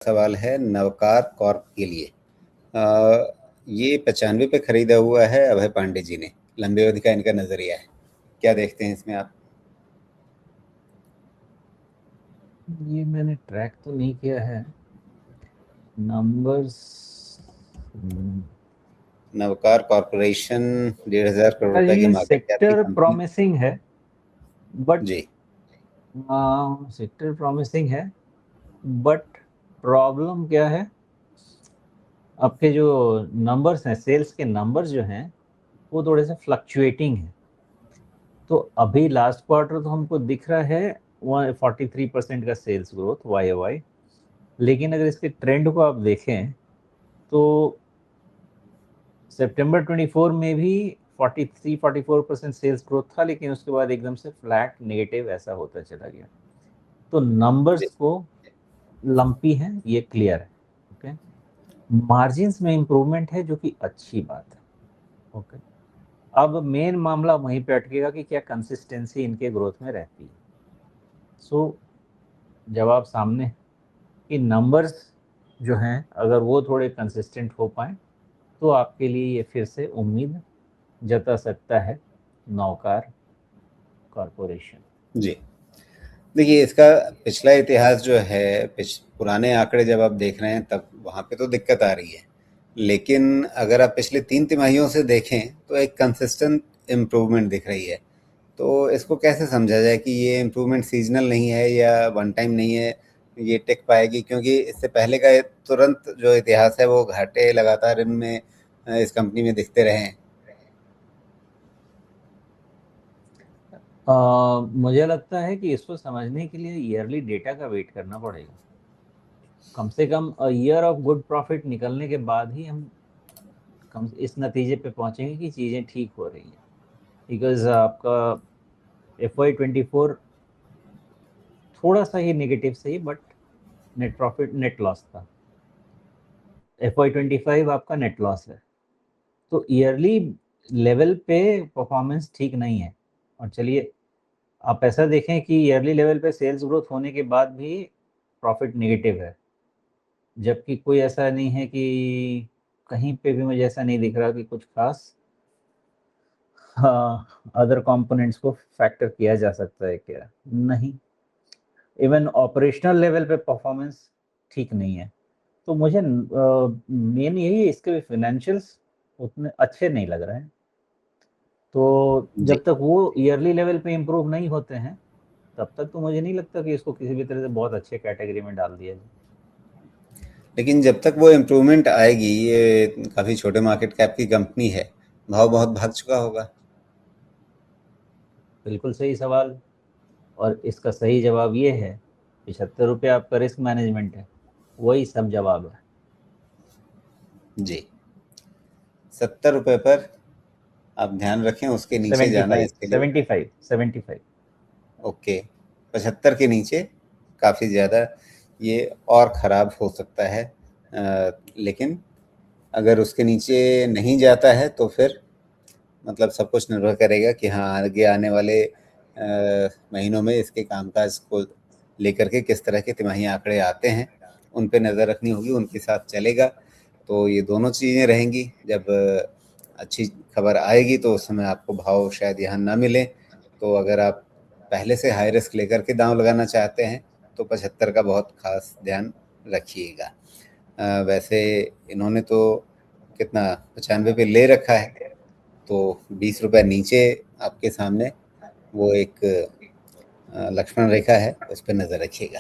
सवाल है नवकार कॉर्प के लिए। ये 95 पे खरीदा हुआ है अभय पांडे जी ने। लंबी अवधि का इनका नजरिया है, क्या देखते हैं इसमें आप? ये मैंने ट्रैक तो नहीं किया है नंबर्स। नवकार कॉर्पोरेशन 1,500 करोड़ यार रुपए की ये मार्केट कैप की सेक्टर कंपनी। प्रॉमिसिंग है, बट जी सेक्टर प्रॉमिसिंग है, बट प्रॉब्लम क्या है? आपके जो नंबर्स हैं, सेल्स के नंबर्स जो हैं, वो थोड़े से फ्लक्चुएटिंग हैं। तो अभी लास्ट क्वार्टर तो हमको दिख रहा है 43% का सेल्स ग्रोथ वाई वाई। लेकिन अगर इसके ट्रेंड को आप देखें तो सितंबर 24 में भी 43-44% सेल्स ग्रोथ था, लेकिन उसके बाद एकदम से फ्लैट नेगेटिव ऐसा होता चला गया। तो जी नंबर्स को लंपी है, ये क्लियर है। ओके, मार्जिन्स में इंप्रूवमेंट है, जो कि अच्छी बात है। ओके, अब मेन मामला वहीं पे अटकेगा कि क्या कंसिस्टेंसी इनके ग्रोथ में रहती है। सो जवाब सामने है कि नंबर्स जो हैं, अगर वो थोड़े कंसिस्टेंट हो पाए तो आपके लिए ये फिर से उम्मीद जता सकता है नौकार कॉरपोरेशन। जी देखिए, इसका पिछला इतिहास जो है, पुराने आंकड़े जब आप देख रहे हैं तब वहाँ पे तो दिक्कत आ रही है। लेकिन अगर आप पिछले 3 तिमाहियों से देखें तो एक कंसिस्टेंट इम्प्रूवमेंट दिख रही है। तो इसको कैसे समझा जाए कि ये इम्प्रूवमेंट सीजनल नहीं है या वन टाइम नहीं है, ये टिक पाएगी? क्योंकि इससे पहले का ये तुरंत जो इतिहास है वो घाटे लगातार इनमें इस कंपनी में दिखते रहे हैं। मुझे लगता है कि इसको समझने के लिए ईयरली डेटा का वेट करना पड़ेगा। कम से कम ईयर ऑफ गुड प्रॉफिट निकलने के बाद ही हम कम इस नतीजे पे पहुंचेंगे कि चीज़ें ठीक हो रही हैं। बिकॉज आपका FY 24 थोड़ा सा ही नेगेटिव सही, but net profit net loss था। FY 25 आपका नेट लॉस है। तो ईयरली लेवल पे परफॉर्मेंस ठीक नहीं है। और चलिए, आप ऐसा देखें कि ईयरली लेवल पे सेल्स ग्रोथ होने के बाद भी प्रॉफिट नेगेटिव है, जबकि कोई ऐसा नहीं है कि कहीं पे भी मुझे ऐसा नहीं दिख रहा कि कुछ खास अदर कंपोनेंट्स को फैक्टर किया जा सकता है क्या। नहीं, इवन ऑपरेशनल लेवल पे परफॉर्मेंस ठीक नहीं है। तो मुझे मेन यही है, इसके भी फिनेंशियल्स उतने अच्छे नहीं लग रहे हैं। तो जी जब तक वो ईयरली लेवल पे इम्प्रूव नहीं होते हैं, तब तक तो मुझे नहीं लगता कि इसको किसी भी तरह से बहुत अच्छे कैटेगरी में डाल दिया जाए। लेकिन जब तक वो इम्प्रूवमेंट आएगी, ये काफ़ी छोटे मार्केट कैप की कंपनी है, भाव बहुत भाग चुका होगा। बिल्कुल सही सवाल। और इसका सही जवाब ये है, 75 रुपये आपका रिस्क मैनेजमेंट है, वही सब जवाब है। जी 70 रुपये पर आप ध्यान रखें, उसके नीचे सेवेंटी जाना फाइव इसके लिए। 75 75। ओके, 75 के नीचे काफ़ी ज़्यादा ये और ख़राब हो सकता है। लेकिन अगर उसके नीचे नहीं जाता है तो फिर मतलब सब कुछ निर्भर करेगा कि हाँ, आगे आने वाले महीनों में इसके कामकाज को लेकर के किस तरह के तिमाही आंकड़े आते हैं, उन पे नज़र रखनी होगी, उनके साथ चलेगा। तो ये दोनों चीज़ें रहेंगी। जब अच्छी खबर आएगी तो उस समय आपको भाव शायद यहाँ ना मिले। तो अगर आप पहले से हाई रिस्क लेकर के दांव लगाना चाहते हैं तो 75 का बहुत खास ध्यान रखिएगा। वैसे इन्होंने तो कितना 95 पे ले रखा है, तो 20 रुपये नीचे आपके सामने वो एक लक्ष्मण रेखा है, उस पर नज़र रखिएगा।